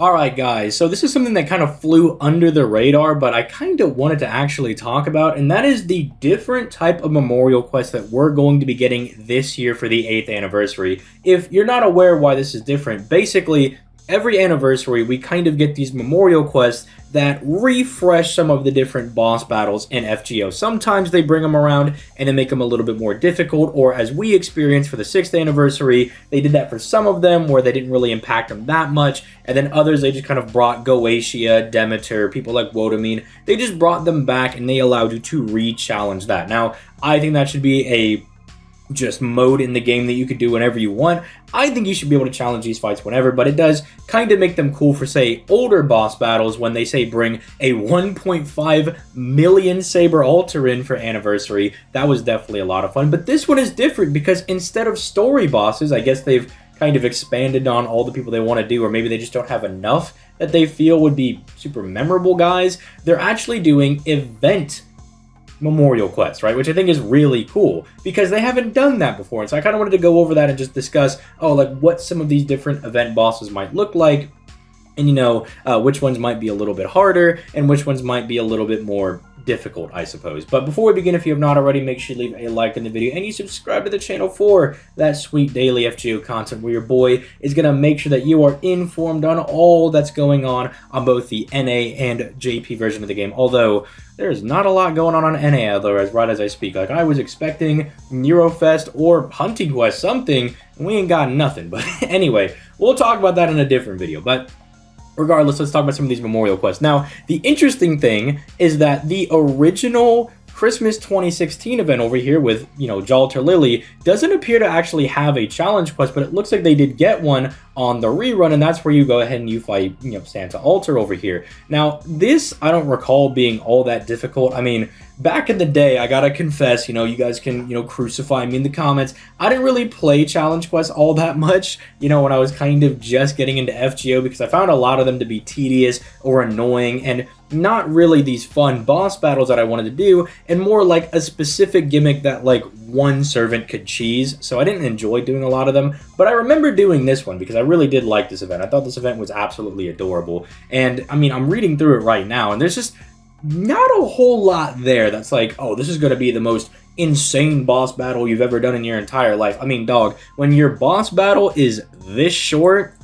Alright guys, so this is something that kind of flew under the radar, but I kind of wanted to actually talk about, and that is the different type of memorial quest that we're going to be getting this year for the 8th anniversary. If you're not aware why this is different, basically, every anniversary we kind of get these memorial quests that refresh some of the different boss battles in FGO. Sometimes they bring them around and then make them a little bit more difficult, or as we experienced for the 6th anniversary, they did that for some of them where they didn't really impact them that much, and then others they just kind of brought Goetia, Demeter, people like Wotamine, they just brought them back and they allowed you to re-challenge that. Now, I think that should be a just mode in the game that you could do whenever you want. I think you should be able to challenge these fights whenever, but it does kind of make them cool for, say, older boss battles when they say bring a 1.5 million Saber Altar in for anniversary. That was definitely a lot of fun, but this one is different because instead of story bosses, I guess they've kind of expanded on all the people they want to do, or maybe they just don't have enough that they feel would be super memorable guys. They're actually doing event memorial quests, right? Which I think is really cool because they haven't done that before. And so I kind of wanted to go over that and just discuss, like what some of these different event bosses might look like, and which ones might be a little bit harder and which ones might be a little bit more difficult, I suppose. But before we begin, if you have not already, make sure you leave a like in the video and you subscribe to the channel for that sweet daily FGO content where your boy is going to make sure that you are informed on all that's going on both the NA and JP version of the game. Although there's not a lot going on NA right as I speak. Like, I was expecting Neurofest or Hunting Quest something, and we ain't got nothing. But anyway, we'll talk about that in a different video. But regardless, let's talk about some of these memorial quests. Now, the interesting thing is that the original Christmas 2016 event over here with, Jalter Lily doesn't appear to actually have a challenge quest, but it looks like they did get one on the rerun, and that's where you go ahead and you fight, Santa Altar over here. Now, this, I don't recall being all that difficult. I mean, back in the day, I gotta confess, you guys can, crucify me in the comments. I didn't really play challenge quests all that much, when I was kind of just getting into FGO because I found a lot of them to be tedious or annoying and not really these fun boss battles that I wanted to do, and more like a specific gimmick that like one servant could cheese. So I didn't enjoy doing a lot of them, but I remember doing this one because I really did like this event. I thought this event was absolutely adorable. And I mean, I'm reading through it right now and there's just not a whole lot there that's like, oh, this is going to be the most insane boss battle you've ever done in your entire life. I mean, dog, when your boss battle is this short,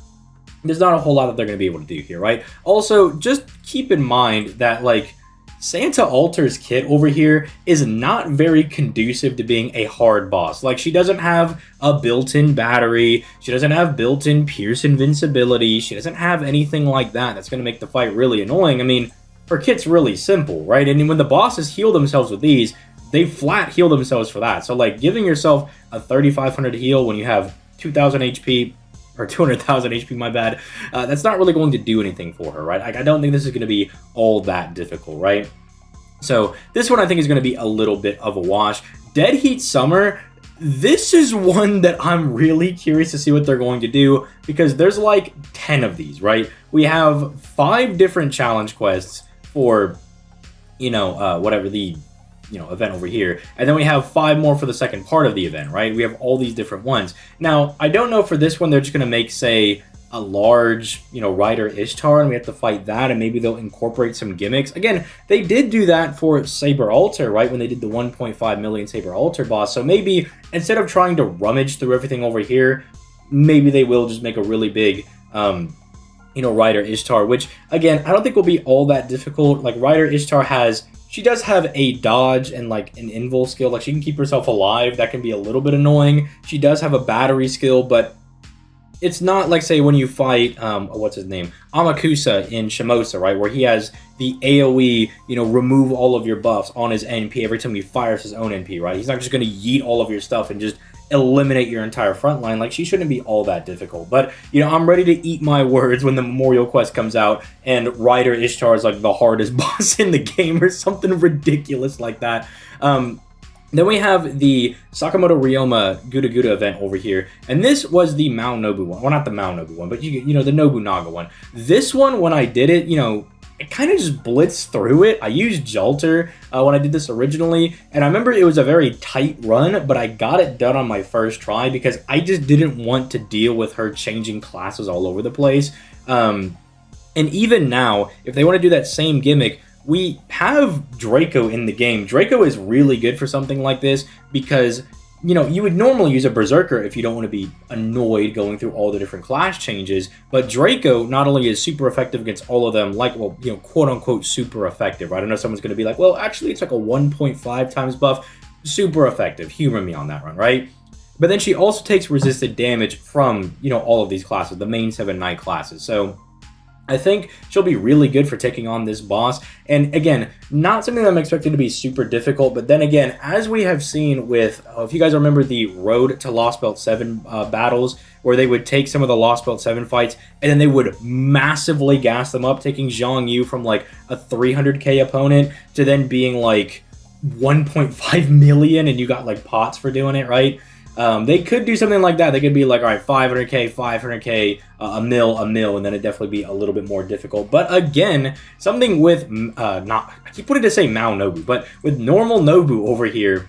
there's not a whole lot that they're going to be able to do here, right? Also, just keep in mind that, like, Santa Altar's kit over here is not very conducive to being a hard boss. Like, she doesn't have a built-in battery, she doesn't have built-in pierce invincibility, she doesn't have anything like that that's going to make the fight really annoying. I mean, her kit's really simple, right? And when the bosses heal themselves with these, they flat heal themselves for that. So, like, giving yourself a 3,500 heal when you have 2,000 HP, or 200,000 HP, my bad, that's not really going to do anything for her, right? Like, I don't think this is going to be all that difficult, right? So this one I think is going to be a little bit of a wash. Dead Heat Summer, this is one that I'm really curious to see what they're going to do because there's like 10 of these, right? We have 5 different challenge quests for, whatever the event over here, and then we have 5 more for the second part of the event, right? We have all these different ones. Now, I don't know for this one they're just going to make, say, a large, Rider Ishtar, and we have to fight that, and maybe they'll incorporate some gimmicks. Again, they did do that for Saber Altar, right, when they did the 1.5 million Saber Altar boss, so maybe instead of trying to rummage through everything over here, maybe they will just make a really big, Rider Ishtar, which, again, I don't think will be all that difficult. Like, Rider Ishtar she does have a dodge and like an invul skill. Like, she can keep herself alive. That can be a little bit annoying. She does have a battery skill, but it's not like, say, when you fight, what's his name? Amakusa in Shimosa, right? Where he has the AoE, remove all of your buffs on his NP every time he fires his own NP, right? He's not just going to yeet all of your stuff and just eliminate your entire front line. Like, she shouldn't be all that difficult. But, I'm ready to eat my words when the Memorial Quest comes out and Rider Ishtar is like the hardest boss in the game or something ridiculous like that. Then we have the Sakamoto Ryoma Guda Guda event over here, and this was the Mao Nobu one. Well, not the Mao Nobu one, but the Nobunaga one. This one, when I did it, it kind of just blitzed through it. I used Jalter when I did this originally, and I remember it was a very tight run, but I got it done on my first try because I just didn't want to deal with her changing classes all over the place. And even now, if they want to do that same gimmick, we have Draco in the game. Draco is really good for something like this because, you know, you would normally use a Berserker if you don't want to be annoyed going through all the different class changes. But Draco not only is super effective against all of them, like, well, you know, quote unquote super effective, right? I know someone's going to be like, well, actually, it's like a 1.5 times buff. Super effective. Humor me on that one, right? But then she also takes resisted damage from, you know, all of these classes, the main 7 Knight classes. So I think she'll be really good for taking on this boss. And again, not something that I'm expecting to be super difficult. But then again, as we have seen with, if you guys remember the Road to Lost Belt 7 battles, where they would take some of the Lost Belt 7 fights, and then they would massively gas them up, taking Zhang Yu from like a 300k opponent to then being like 1.5 million, and you got like pots for doing it, right? They could do something like that. They could be like, all right, 500k, 500k, a mil, and then it'd definitely be a little bit more difficult. But again, something with, I keep wanting to say Mao Nobu, but with normal Nobu over here,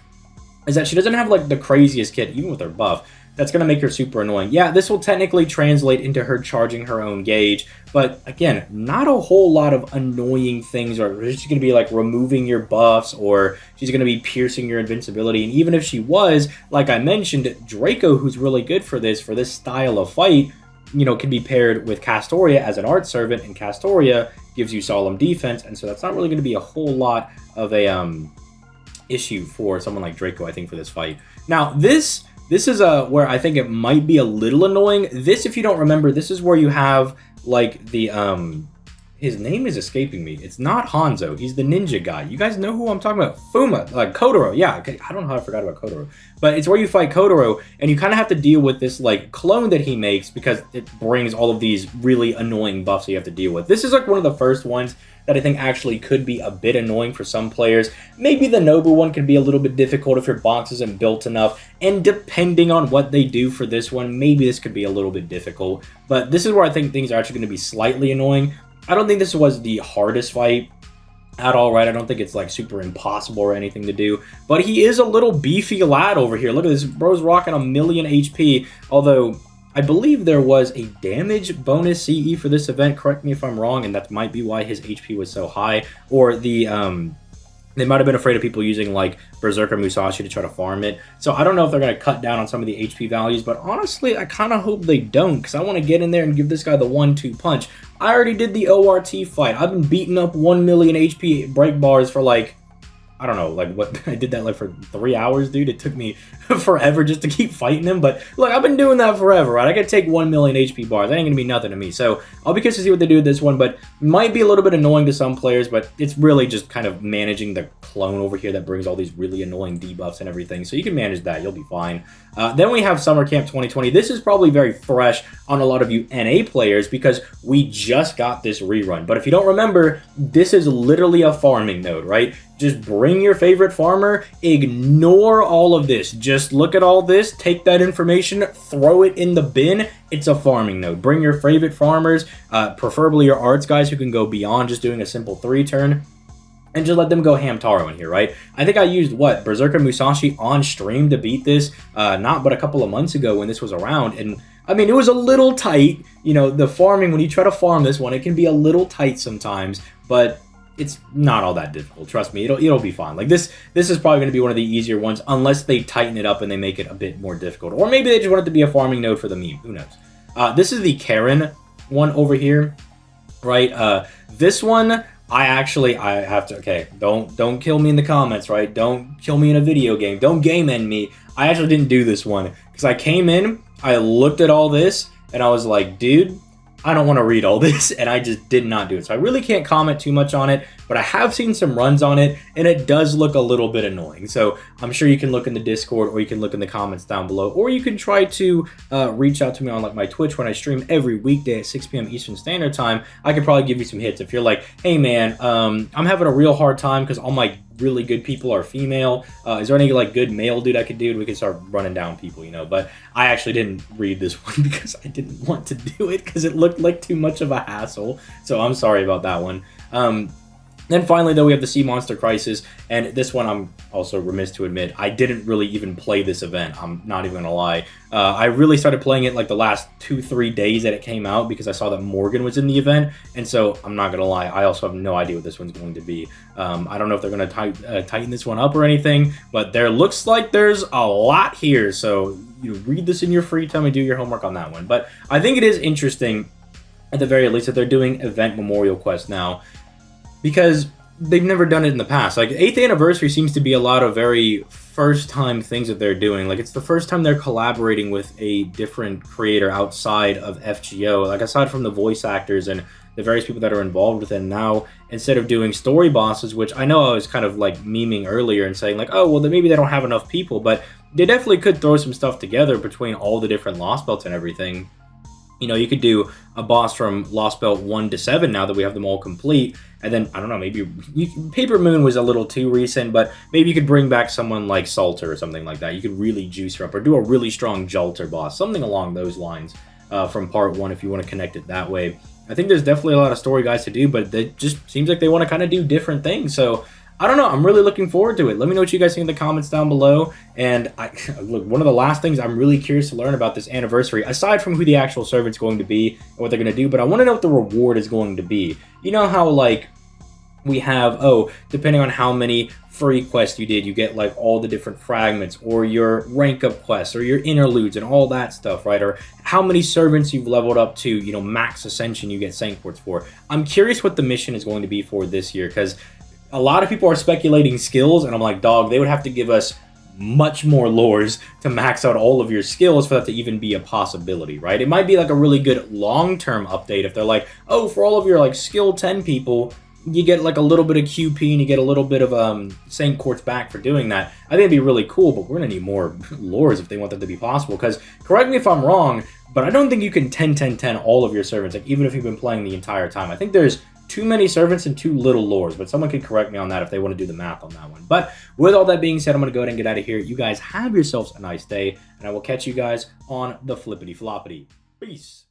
is that she doesn't have like the craziest kit, even with her buff. That's going to make her super annoying. Yeah, this will technically translate into her charging her own gauge, but again, not a whole lot of annoying things, or she's going to be like removing your buffs, or she's going to be piercing your invincibility. And even if she was, like I mentioned, Draco, who's really good for this style of fight, you know, can be paired with Castoria as an art servant, and Castoria gives you solemn defense, and so that's not really going to be a whole lot of a issue for someone like Draco, I think, for this fight. Now, this is where I think it might be a little annoying. This, if you don't remember, this is where you have like the his name is escaping me. It's not Hanzo. He's the ninja guy. You guys know who I'm talking about? Fuma, like Kotoro. Yeah, okay. I don't know how I forgot about Kotoro. But it's where you fight Kotoro, and you kind of have to deal with this like clone that he makes, because it brings all of these really annoying buffs you have to deal with. This is like one of the first ones that I think actually could be a bit annoying for some players. Maybe the Nobu one could be a little bit difficult if your box isn't built enough, and depending on what they do for this one, maybe this could be a little bit difficult. But this is where I think things are actually going to be slightly annoying. I don't think this was the hardest fight at all, right? I don't think it's like super impossible or anything to do, but he is a little beefy lad over here. Look at this, bro's rocking 1,000,000 HP, although I believe there was a damage bonus CE for this event. Correct me if I'm wrong, and that might be why his HP was so high. Or the they might have been afraid of people using like Berserker Musashi to try to farm it. So I don't know if they're going to cut down on some of the HP values, but honestly, I kind of hope they don't, because I want to get in there and give this guy the 1-2 punch. I already did the ORT fight. I've been beating up 1,000,000 HP break bars for like, I don't know, like what, I did that like for 3 hours, dude. It took me forever just to keep fighting him. But look, I've been doing that forever, right? I could take 1,000,000 HP bars. That ain't gonna be nothing to me. So I'll be curious to see what they do with this one, but might be a little bit annoying to some players, but it's really just kind of managing the clone over here that brings all these really annoying debuffs and everything. So you can manage that, you'll be fine. Then we have Summer Camp 2020. This is probably very fresh on a lot of you NA players because we just got this rerun. But if you don't remember, this is literally a farming node, right? Just bring your favorite farmer, ignore all of this. Just look at all this, take that information, throw it in the bin. It's a farming node. Bring your favorite farmers, preferably your arts guys who can go beyond just doing a simple 3-turn. And just let them go Hamtaro in here, right? I think I used, what, Berserker Musashi on stream to beat this, not but a couple of months ago when this was around, and I mean, it was a little tight. You know, the farming, when you try to farm this one, it can be a little tight sometimes, but it's not all that difficult. Trust me, it'll be fine. Like this is probably going to be one of the easier ones, unless they tighten it up and they make it a bit more difficult. Or maybe they just want it to be a farming node for the meme, who knows? This is the Karen one over here, right? This one, I have to, okay, don't kill me in the comments, right? Don't kill me in a video game. Don't game end me. I actually didn't do this one because I came in, I looked at all this, and I was like, dude, I don't want to read all this, and I just did not do it. So I really can't comment too much on it, but I have seen some runs on it, and it does look a little bit annoying. So I'm sure you can look in the Discord, or you can look in the comments down below, or you can try to reach out to me on like my Twitch when I stream every weekday at 6 p.m. Eastern Standard Time. I could probably give you some hits if you're like, hey man, I'm having a real hard time because all my really good people are female. Is there any like good male dude I could do? We could start running down people, you know. But I actually didn't read this one because I didn't want to do it because it looked like too much of a hassle. So I'm sorry about that one. Then finally, though, we have the Sea Monster Crisis, and this one I'm also remiss to admit, I didn't really even play this event, I'm not even gonna lie. I really started playing it like the last 2-3 days that it came out because I saw that Morgan was in the event, and so I'm not gonna lie, I also have no idea what this one's going to be. I don't know if they're gonna tighten this one up or anything, but there looks like there's a lot here, so you read this in your free time and do your homework on that one. But I think it is interesting, at the very least, that they're doing event memorial quests now, because they've never done it in the past. Like, 8th anniversary seems to be a lot of very first-time things that they're doing. Like, it's the first time they're collaborating with a different creator outside of FGO. Like, aside from the voice actors and the various people that are involved with it now, instead of doing story bosses, which I know I was kind of, like, memeing earlier and saying, like, oh, well, then maybe they don't have enough people, but they definitely could throw some stuff together between all the different Lost Belts and everything. You know, you could do a boss from Lost Belt 1 to 7 now that we have them all complete. And then, I don't know, maybe Paper Moon was a little too recent, but maybe you could bring back someone like Salter or something like that. You could really juice her up, or do a really strong Jalter boss, something along those lines from part 1 if you want to connect it that way. I think there's definitely a lot of story guides to do, but it just seems like they want to kind of do different things. So, I don't know. I'm really looking forward to it. Let me know what you guys think in the comments down below. And look, one of the last things I'm really curious to learn about this anniversary, aside from who the actual servant's going to be and what they're going to do, but I want to know what the reward is going to be. You know how, like, we have, depending on how many free quests you did, you get, like, all the different fragments, or your rank up quests, or your interludes, and all that stuff, right? Or how many servants you've leveled up to, you know, max ascension you get Saint Quartz for. I'm curious what the mission is going to be for this year, because a lot of people are speculating skills, and I'm like, dog, they would have to give us much more lures to max out all of your skills for that to even be a possibility, right? It might be like a really good long-term update if they're like, oh, for all of your like skill 10 people, you get like a little bit of QP and you get a little bit of Saint Quartz back for doing that. I think it'd be really cool, but we're gonna need more lures if they want that to be possible, because correct me if I'm wrong, but I don't think you can 10 all of your servants, like even if you've been playing the entire time. I think there's too many servants and too little lures, but someone could correct me on that if they want to do the math on that one. But with all that being said, I'm going to go ahead and get out of here. You guys have yourselves a nice day, and I will catch you guys on the flippity floppity. Peace.